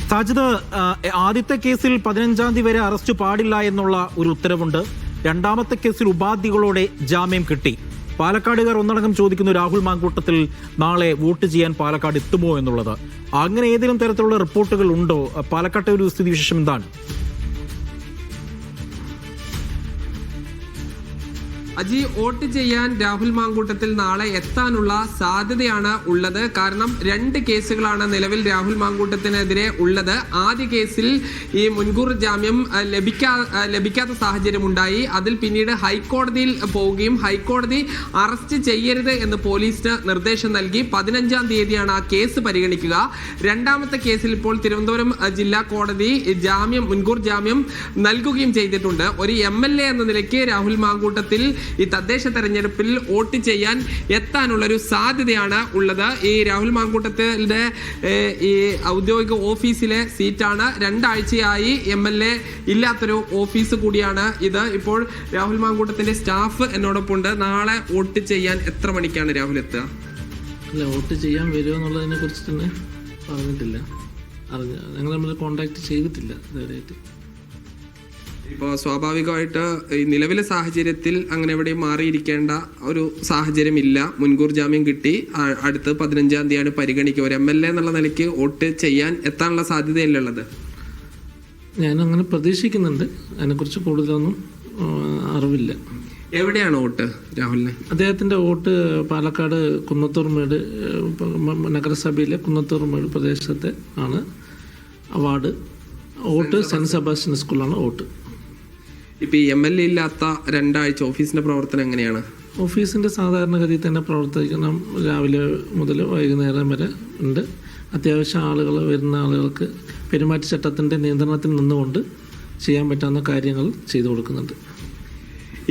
സാജിദ്, ആദ്യത്തെ കേസിൽ 15-ാം തീയതി വരെ അറസ്റ്റ് പാടില്ല എന്നുള്ള ഒരു ഉത്തരവുണ്ട്. രണ്ടാമത്തെ കേസിൽ ഉപാധികളോടെ ജാമ്യം കിട്ടി. പാലക്കാടുകാർ ഒന്നടങ്കം ചോദിക്കുന്നു, രാഹുൽ മാങ്കൂട്ടത്തിൽ നാളെ വോട്ട് ചെയ്യാൻ പാലക്കാട് എത്തുമോ എന്നുള്ളത്. അങ്ങനെ ഏതെങ്കിലും തരത്തിലുള്ള റിപ്പോർട്ടുകൾ ഉണ്ടോ? പാലക്കാട്ടെ ഒരു സ്ഥിതിവിശേഷം എന്താണ്? അജി, വോട്ട് ചെയ്യാൻ രാഹുൽ മാങ്കൂട്ടത്തിൽ നാളെ എത്താനുള്ള സാധ്യതയാണ് ഉള്ളത്. കാരണം 2 കേസുകളാണ് നിലവിൽ രാഹുൽ മാങ്കൂട്ടത്തിനെതിരെ ഉള്ളത്. ആദ്യ കേസിൽ ഈ മുൻകൂർ ജാമ്യം ലഭിക്കാത്ത സാഹചര്യം ഉണ്ടായി. അതിൽ പിന്നീട് ഹൈക്കോടതിയിൽ പോവുകയും ഹൈക്കോടതി അറസ്റ്റ് ചെയ്യരുത് എന്ന് പോലീസിന് നിർദ്ദേശം നൽകി. 15-ാം തീയതിയാണ് ആ കേസ് പരിഗണിക്കുക. രണ്ടാമത്തെ കേസിൽ ഇപ്പോൾ തിരുവനന്തപുരം ജില്ലാ കോടതി മുൻകൂർ ജാമ്യം നൽകുകയും ചെയ്തിട്ടുണ്ട്. ഒരു MLA എന്ന നിലയ്ക്ക് രാഹുൽ മാങ്കൂട്ടത്തിൽ ഈ തദ്ദേശ തെരഞ്ഞെടുപ്പിൽ വോട്ട് ചെയ്യാൻ എത്താനുള്ളൊരു സാധ്യതയാണ് ഉള്ളത്. ഈ രാഹുൽ മാങ്കൂട്ടത്തിന്റെ ഈ ഔദ്യോഗിക ഓഫീസിലെ സീറ്റാണ്. 2 ആഴ്ചയായി MLA ഇല്ലാത്തൊരു ഓഫീസ് കൂടിയാണ് ഇത്. ഇപ്പോൾ രാഹുൽ മാങ്കൂട്ടത്തിന്റെ സ്റ്റാഫ് എന്നോടൊപ്പം ഉണ്ട്. നാളെ വോട്ട് ചെയ്യാൻ എത്ര മണിക്കാണ് രാഹുൽ എത്തുക? അല്ല, വോട്ട് ചെയ്യാൻ വരുമോ എന്നുള്ളതിനെ കുറിച്ച് തന്നെ പറഞ്ഞിട്ടില്ല. ഞങ്ങൾ നമ്മൾ കോണ്ടാക്ട് ചെയ്തിട്ടില്ല ഇതുവരെയായിട്ട്. ഇപ്പോൾ സ്വാഭാവികമായിട്ട് ഈ നിലവിലെ സാഹചര്യത്തിൽ അങ്ങനെ എവിടെയും മാറിയിരിക്കേണ്ട ഒരു സാഹചര്യമില്ല. മുൻകൂർ ജാമ്യം കിട്ടി. അടുത്ത് 15-ാം തീയതിയാണ് പരിഗണിക്കുക. ഒരു MLA എന്നുള്ള നിലയ്ക്ക് വോട്ട് ചെയ്യാൻ എത്താനുള്ള സാധ്യതയല്ലേ ഉള്ളത്? ഞാൻ അങ്ങനെ പ്രതീക്ഷിക്കുന്നുണ്ട്. അതിനെക്കുറിച്ച് കൂടുതലൊന്നും അറിവില്ല. എവിടെയാണ് വോട്ട് രാഹുലിന്? അദ്ദേഹത്തിൻ്റെ വോട്ട് പാലക്കാട് കുന്നത്തൂർമേട് നഗരസഭയിലെ കുന്നത്തൂർമേട് പ്രദേശത്തെ ആണ് വാർഡ്. വോട്ട് സെൻറ്റ് സെബാസ്റ്റ്യൻ സ്കൂളാണ് വോട്ട്. ഇപ്പം ഈ MLA ഇല്ലാത്ത 2 ആഴ്ച ഓഫീസിന്റെ പ്രവർത്തനം എങ്ങനെയാണ്? ഓഫീസിൻ്റെ സാധാരണഗതിയിൽ തന്നെ പ്രവർത്തിക്കണം. രാവിലെ മുതൽ വൈകുന്നേരം വരെ ഉണ്ട്. അത്യാവശ്യം വരുന്ന ആളുകൾക്ക് പെരുമാറ്റച്ചട്ടത്തിൻ്റെ നിയന്ത്രണത്തിൽ നിന്നുകൊണ്ട് ചെയ്യാൻ പറ്റാവുന്ന കാര്യങ്ങൾ ചെയ്തു കൊടുക്കുന്നുണ്ട്.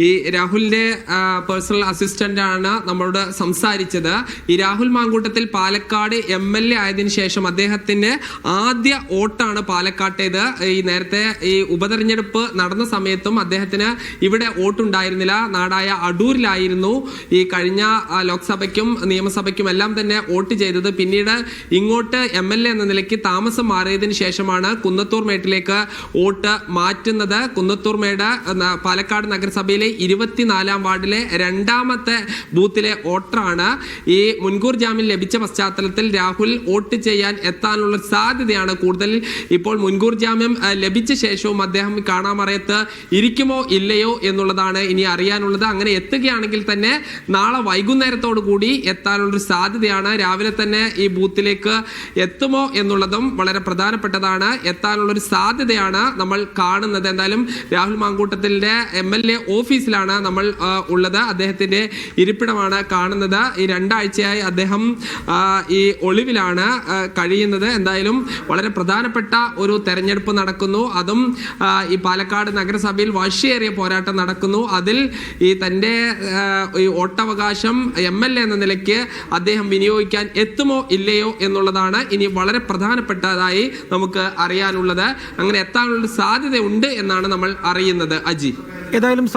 ഈ രാഹുലിന്റെ പേഴ്സണൽ അസിസ്റ്റന്റ് ആണ് നമ്മളോട് സംസാരിച്ചത്. ഈ രാഹുൽ മാങ്കൂട്ടത്തിൽ പാലക്കാട് MLA ആയതിനു ശേഷം അദ്ദേഹത്തിന്റെ ആദ്യ വോട്ടാണ് പാലക്കാട്ടേത്. ഈ നേരത്തെ ഈ ഉപതെരഞ്ഞെടുപ്പ് നടന്ന സമയത്തും അദ്ദേഹത്തിന് ഇവിടെ വോട്ടുണ്ടായിരുന്നില്ല. നാടായ അടൂരിലായിരുന്നു ഈ കഴിഞ്ഞ ലോക്സഭയ്ക്കും നിയമസഭയ്ക്കും എല്ലാം തന്നെ വോട്ട് ചെയ്തത്. പിന്നീട് ഇങ്ങോട്ട് MLA എന്ന നിലയ്ക്ക് താമസം മാറിയതിനു ശേഷമാണ് കുന്നത്തൂർമേട്ടിലേക്ക് വോട്ട് മാറ്റുന്നത്. കുന്നത്തൂർമേട് പാലക്കാട് നഗരസഭയിലെ 24-ാം വാർഡിലെ 2ാമത്തെ ബൂത്തിലെ വോട്ടറാണ്. ഈ മുൻകൂർ ജാമ്യം ലഭിച്ച പശ്ചാത്തലത്തിൽ രാഹുൽ വോട്ട് ചെയ്യാൻ എത്താനുള്ള സാധ്യതയാണ് കൂടുതൽ. ഇപ്പോൾ മുൻകൂർ ജാമ്യം ലഭിച്ച ശേഷവും അദ്ദേഹം കാണാമറയത്ത് ഇരിക്കുമോ ഇല്ലയോ എന്നുള്ളതാണ് ഇനി അറിയാനുള്ളത്. അങ്ങനെ എത്തുകയാണെങ്കിൽ തന്നെ നാളെ വൈകുന്നേരത്തോടു കൂടി എത്താനുള്ളൊരു സാധ്യതയാണ്. രാവിലെ തന്നെ ഈ ബൂത്തിലേക്ക് എത്തുമോ എന്നുള്ളതും വളരെ പ്രധാനപ്പെട്ടതാണ്. എത്താനുള്ളൊരു സാധ്യതയാണ് നമ്മൾ കാണുന്നത്. എന്തായാലും രാഹുൽ മാങ്കൂട്ടത്തിന്റെ MLA ഓഫീസിലാണ് നമ്മൾ ഉള്ളത്. അദ്ദേഹത്തിന്റെ ഇരിപ്പിടമാണ് കാണുന്നത്. ഈ 2 ആഴ്ചയായി അദ്ദേഹം ഈ ഒളിവിലാണ് കഴിയുന്നത്. എന്തായാലും വളരെ പ്രധാനപ്പെട്ട ഒരു തെരഞ്ഞെടുപ്പ് നടക്കുന്നു. അതും ഈ പാലക്കാട് നഗരസഭയിൽ വാശിയേറിയ പോരാട്ടം നടക്കുന്നു. അതിൽ ഈ തൻ്റെ ഈ വോട്ടവകാശം MLA എന്ന നിലയ്ക്ക് അദ്ദേഹം വിനിയോഗിക്കാൻ എത്തുമോ ഇല്ലയോ എന്നുള്ളതാണ് ഇനി വളരെ പ്രധാനപ്പെട്ടതായി നമുക്ക് അറിയാനുള്ളത്. അങ്ങനെ എത്താനുള്ള സാധ്യത ഉണ്ട് എന്നാണ് നമ്മൾ അറിയുന്നത്. അജി, ഏതായാലും